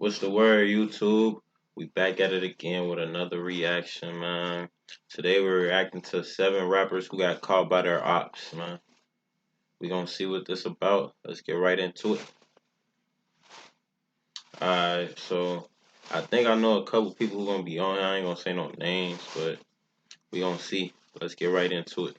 What's the word, YouTube? We back at it again with another reaction, man. Today we're reacting to 7 rappers who got caught by their ops, man. We gonna see what this about. Let's get right into it. Alright, so I think I know a couple people who gonna be on here. I ain't gonna say no names, but we gonna see. Let's get right into it.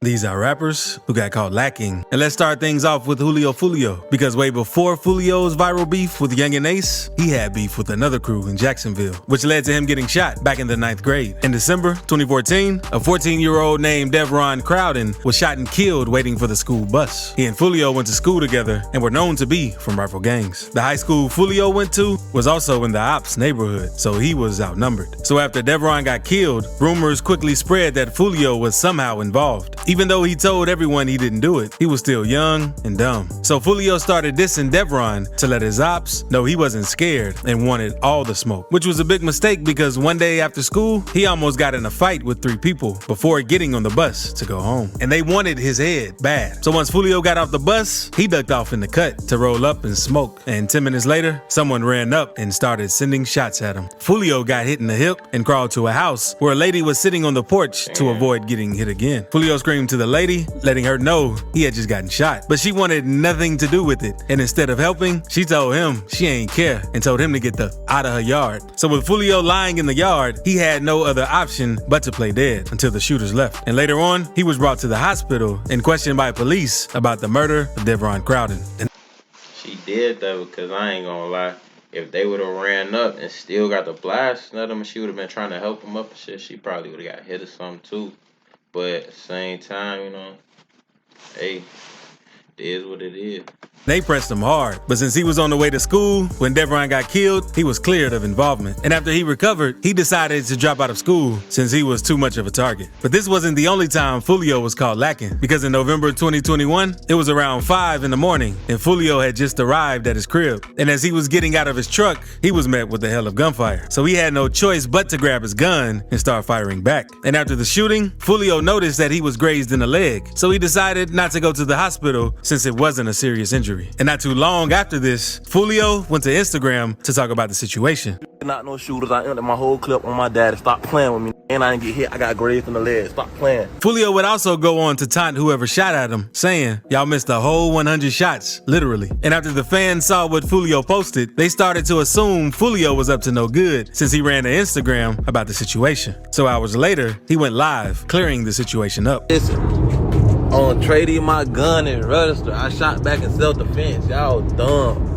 These are rappers who got caught lacking. And let's start things off with Julio Fulio, because way before Fulio's viral beef with Young and Ace, he had beef with another crew in Jacksonville, which led to him getting shot back in the 9th grade. In December 2014, a 14-year-old named Devron Crowden was shot and killed waiting for the school bus. He and Fulio went to school together and were known to be from rival gangs. The high school Fulio went to was also in the Opps neighborhood, so he was outnumbered. So after Devron got killed, rumors quickly spread that Fulio was somehow involved. Even though he told everyone he didn't do it, he was still young and dumb. So Fulio started dissing Devron to let his ops know he wasn't scared and wanted all the smoke, which was a big mistake because one day after school, he almost got in a fight with 3 people before getting on the bus to go home. And they wanted his head bad. So once Fulio got off the bus, he ducked off in the cut to roll up and smoke. And 10 minutes later, someone ran up and started sending shots at him. Fulio got hit in the hip and crawled to a house where a lady was sitting on the porch to avoid getting hit again. Fulio screamed to the lady, letting her know he had just gotten shot, but she wanted nothing to do with it. And instead of helping, she told him she ain't care and told him to get the out of her yard. So with Fulio lying in the yard, he had no other option but to play dead until the shooters left. And later on, he was brought to the hospital and questioned by police about the murder of Devron Crowden. She did that because I ain't gonna lie. If they would have ran up and still got the blast at him and she would have been trying to help him up and shit, she probably would have got hit or something too. But at the same time, you know, hey, it is what it is. They pressed him hard, but since he was on the way to school when Devron got killed, he was cleared of involvement. And after he recovered, he decided to drop out of school since he was too much of a target. But this wasn't the only time Fulio was caught lacking, because in November 2021, it was around 5 in the morning and Fulio had just arrived at his crib. And as he was getting out of his truck, he was met with a hell of gunfire. So he had no choice but to grab his gun and start firing back. And after the shooting, Fulio noticed that he was grazed in the leg. So he decided not to go to the hospital since it wasn't a serious injury. And not too long after this, Fulio went to Instagram to talk about the situation. Not no shooters. I ended my whole clip on my daddy. Stop playing with me. And I didn't get hit. I got grazed in the leg. Stop playing. Fulio would also go on to taunt whoever shot at him, saying, y'all missed a whole 100 shots, literally. And after the fans saw what Fulio posted, they started to assume Fulio was up to no good since he ran to Instagram about the situation. So hours later, he went live, clearing the situation up. Listen, on trading my gun and register, I shot back in self-defense. Y'all dumb.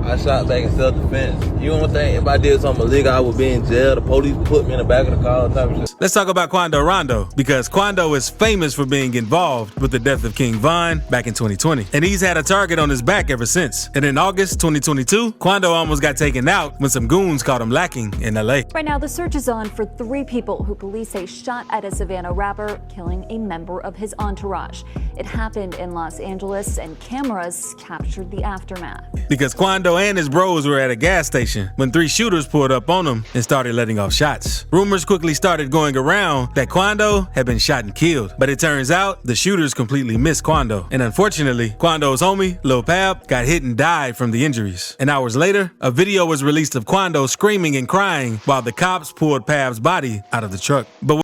I shot back in self-defense. You don't think if I did something illegal, I would be in jail? The police put me in the back of the car, type of shit. Let's talk about Quando Rondo, because Quando is famous for being involved with the death of King Von back in 2020. And he's had a target on his back ever since. And in August 2022, Quando almost got taken out when some goons caught him lacking in LA. Right now, the search is on for 3 people who police say shot at a Savannah rapper, killing a member of his entourage. It happened in Los Angeles, and cameras captured the aftermath. Because Quando and his bros were at a gas station when 3 shooters pulled up on him and started letting off shots. Rumors quickly started going around that Quando had been shot and killed, but it turns out the shooters completely missed Quando. And unfortunately, Quando's homie, Lil Pab, got hit and died from the injuries. And hours later, a video was released of Quando screaming and crying while the cops pulled Pab's body out of the truck. But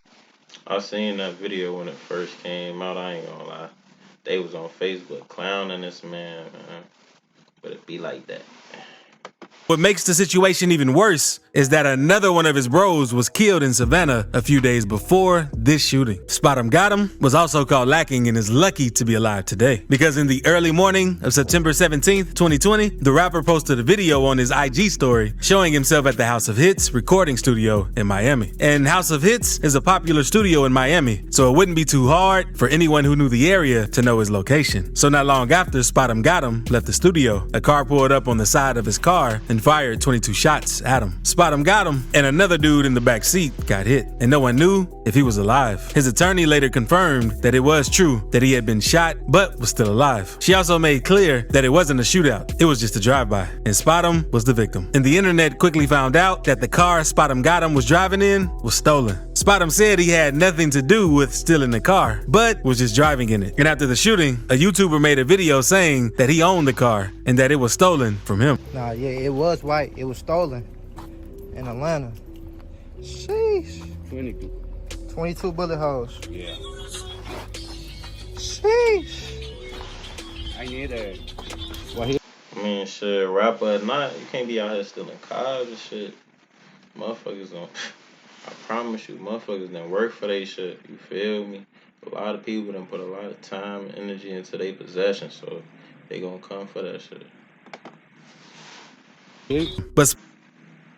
I seen that video when it first came out, I ain't gonna lie. They was on Facebook clowning this man. But it be like that. what makes the situation even worse is that another one of his bros was killed in Savannah a few days before this shooting. Spot 'em Got 'em was also caught lacking and is lucky to be alive today, because in the early morning of September 17th, 2020, the rapper posted a video on his IG story showing himself at the House of Hits recording studio in Miami. And House of Hits is a popular studio in Miami, so it wouldn't be too hard for anyone who knew the area to know his location. So not long after Spot 'em Got 'em left the studio, a car pulled up on the side of his car and fired 22 shots at him. Spot 'em Got 'em, and another dude in the back seat got hit, and no one knew if he was alive. His attorney later confirmed that it was true that he had been shot but was still alive. She also made clear that it wasn't a shootout, it was just a drive-by, and Spot 'em was the victim. And the internet quickly found out that the car Spot 'em Got 'em was driving in was stolen. Spot Him said he had nothing to do with stealing the car, but was just driving in it. And after the shooting, a YouTuber made a video saying that he owned the car and that it was stolen from him. Nah, yeah, it was white. It was stolen in Atlanta. Sheesh. 22 bullet holes. Yeah. Sheesh. I need it. I mean, shit, rapper or not, you can't be out here stealing cars and shit. Motherfuckers don't. I promise you, motherfuckers done work for they shit. You feel me? A lot of people done put a lot of time and energy into their possession, so they gonna come for that shit.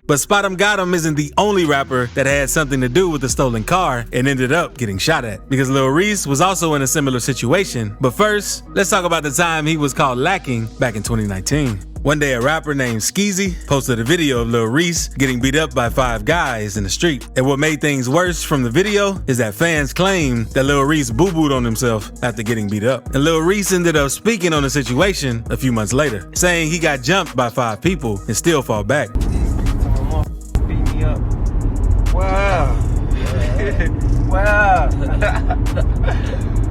But Spot Him Got Him isn't the only rapper that had something to do with the stolen car and ended up getting shot at. Because Lil Reese was also in a similar situation. But first, let's talk about the time he was caught lacking back in 2019. One day, a rapper named Skeezy posted a video of Lil Reese getting beat up by 5 guys in the street. And what made things worse from the video is that fans claim that Lil Reese boo-booed on himself after getting beat up. And Lil Reese ended up speaking on the situation a few months later, saying he got jumped by 5 people and still fought back. Beat me up. Wow. Wow.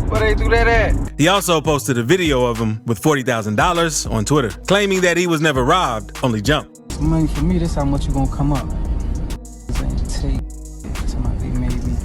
Where they do that at? He also posted a video of him with $40,000 on Twitter, claiming that he was never robbed, only jumped. Some money for me, this how much you gonna come up. This ain't take. Somebody made me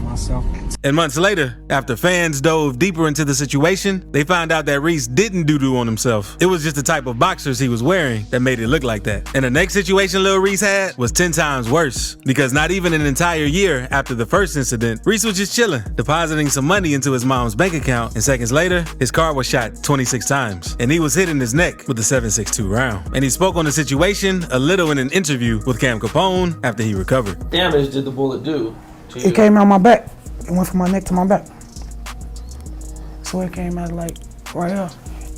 myself. And months later, after fans dove deeper into the situation, they found out that Reese didn't doo-doo on himself. It was just the type of boxers he was wearing that made it look like that. And the next situation Lil Reese had was 10 times worse, because not even an entire year after the first incident, Reese was just chilling, depositing some money into his mom's bank account, and seconds later, his car was shot 26 times, and he was hit in his neck with a .762 round. And he spoke on the situation a little in an interview with Cam Capone after he recovered. Damage did the bullet do to you? It came out my back. It went from my neck to my back. So it came out like right here,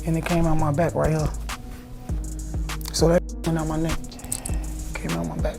and it came out my back right here. So that went out my neck, came out my back.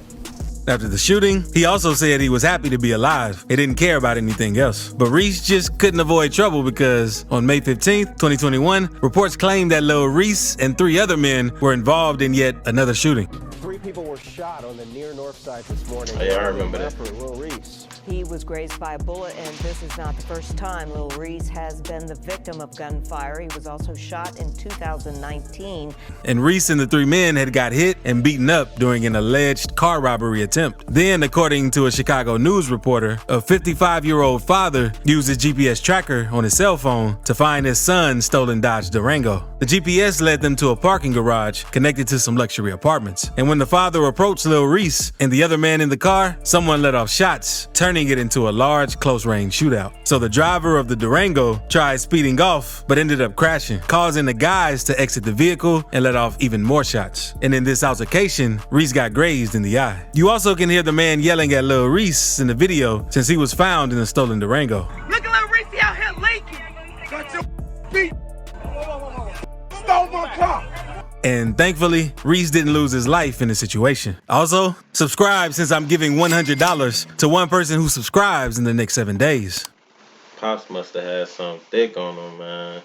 After the shooting, he also said he was happy to be alive. He didn't care about anything else. But Reese just couldn't avoid trouble because on May 15th, 2021, reports claimed that Lil Reese and 3 other men were involved in yet another shooting. 3 people were shot on the near north side this morning. Oh, yeah, I remember that. Lil Reese. He was grazed by a bullet, and this is not the first time Lil Reese has been the victim of gunfire. He was also shot in 2019. And Reese and the 3 men had got hit and beaten up during an alleged car robbery attempt. Then, according to a Chicago News reporter, a 55-year-old father used his GPS tracker on his cell phone to find his son's stolen Dodge Durango. The GPS led them to a parking garage connected to some luxury apartments. And when the father approached Lil Reese and the other man in the car, someone let off shots, turning it into a large close-range shootout. So the driver of the Durango tried speeding off, but ended up crashing, causing the guys to exit the vehicle and let off even more shots. And in this altercation, Reese got grazed in the eye. You also can hear the man yelling at Lil Reese in the video since he was found in the stolen Durango. Look at Lil Reese out here leaking. Got your feet. Stole my car. And thankfully, Reese didn't lose his life in the situation. Also, subscribe since I'm giving $100 to one person who subscribes in the next 7 days. Pops must have had something thick on him, man.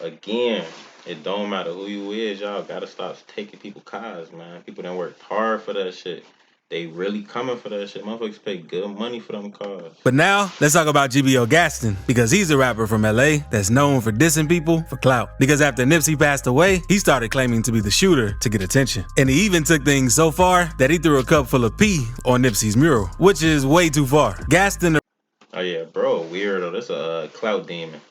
Again, it don't matter who you is, y'all gotta stop taking people cars, man. People done worked hard for that shit. They really coming for that shit. Motherfuckers pay good money for them cars. But now, let's talk about GBO Gaston, because he's a rapper from LA that's known for dissing people for clout. Because after Nipsey passed away, he started claiming to be the shooter to get attention. And he even took things so far that he threw a cup full of pee on Nipsey's mural, which is way too far. Gaston... Oh yeah, bro, weirdo. That's a clout demon.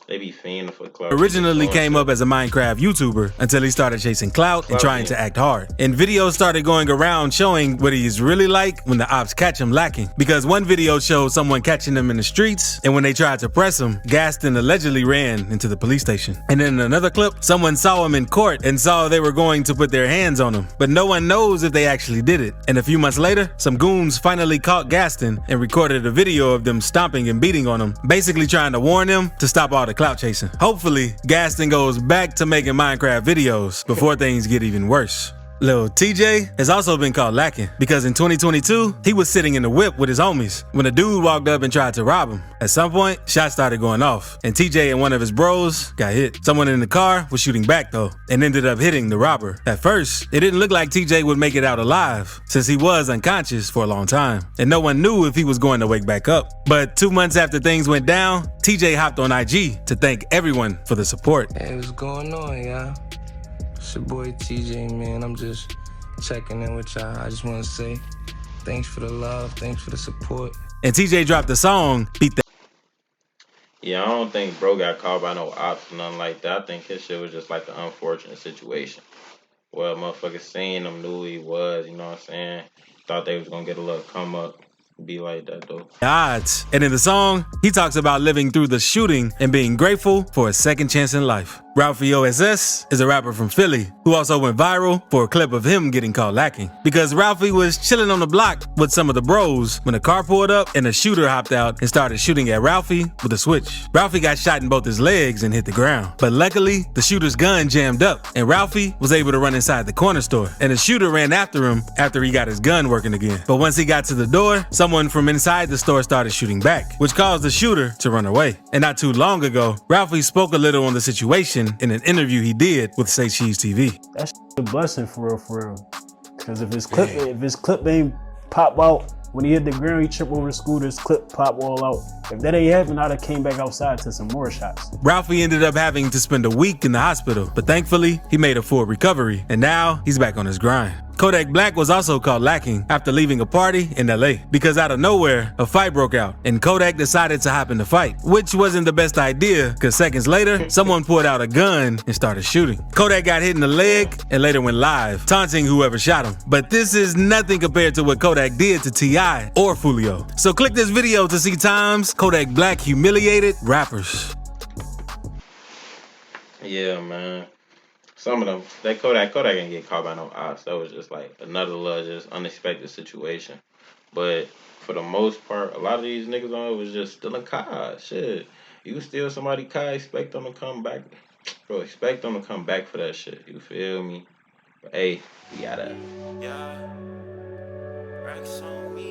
They be fiending for clout. Originally came up as a Minecraft YouTuber until he started chasing clout and trying to act hard. And videos started going around showing what he's really like when the ops catch him lacking. Because one video showed someone catching him in the streets, and when they tried to press him, Gaston allegedly ran into the police station. And in another clip, someone saw him in court and saw they were going to put their hands on him. But no one knows if they actually did it. And a few months later, some goons finally caught Gaston and recorded a video of them stomping and beating on him, basically trying to warn him to stop all the clout chasing. Hopefully, Gaston goes back to making Minecraft videos before things get even worse. Lil TJ has also been caught lacking because in 2022, he was sitting in the whip with his homies when a dude walked up and tried to rob him. At some point, shots started going off, and TJ and one of his bros got hit. Someone in the car was shooting back though, and ended up hitting the robber. At first, it didn't look like TJ would make it out alive since he was unconscious for a long time, and no one knew if he was going to wake back up. But 2 months after things went down, TJ hopped on IG to thank everyone for the support. Hey, what's going on, y'all? It's your boy TJ, man. I'm just checking in with y'all. I just want to say thanks for the love, thanks for the support. And TJ dropped the song, Beat That. Yeah, I don't think bro got caught by no ops or nothing like that. I think his shit was just like an unfortunate situation. Well, motherfuckers seen him, knew who he was, you know what I'm saying? Thought they was gonna get a little come up. Be like that though. Odds. And in the song, he talks about living through the shooting and being grateful for a second chance in life. Ralphie OSS is a rapper from Philly who also went viral for a clip of him getting caught lacking because Ralphie was chilling on the block with some of the bros when a car pulled up and a shooter hopped out and started shooting at Ralphie with a switch. Ralphie got shot in both his legs and hit the ground. But luckily, the shooter's gun jammed up and Ralphie was able to run inside the corner store. And the shooter ran after him after he got his gun working again. But once he got to the door, someone from inside the store started shooting back, which caused the shooter to run away. And not too long ago, Ralphie spoke a little on the situation in an interview he did with Say Cheese TV. That's a blessing for real. Cause if his clip ain't pop out when he hit the ground, he tripped over the scooter's clip pop all out. If that ain't happened, I'd have came back outside to some more shots. Ralphie ended up having to spend a week in the hospital, but thankfully he made a full recovery and now he's back on his grind. Kodak Black was also caught lacking after leaving a party in LA because out of nowhere, a fight broke out and Kodak decided to hop in the fight, which wasn't the best idea because seconds later, someone pulled out a gun and started shooting. Kodak got hit in the leg and later went live, taunting whoever shot him. But this is nothing compared to what Kodak did to T.I. or Fulio. So click this video to see times Kodak Black humiliated rappers. Yeah, man. Some of them, that Kodak didn't get caught by no ops. That was just like another little just unexpected situation. But for the most part, a lot of these niggas on it was just stealing cars. Shit. You steal somebody car, expect them to come back. Bro, expect them to come back for that shit. You feel me? But hey, we gotta. Yeah. Racks on me.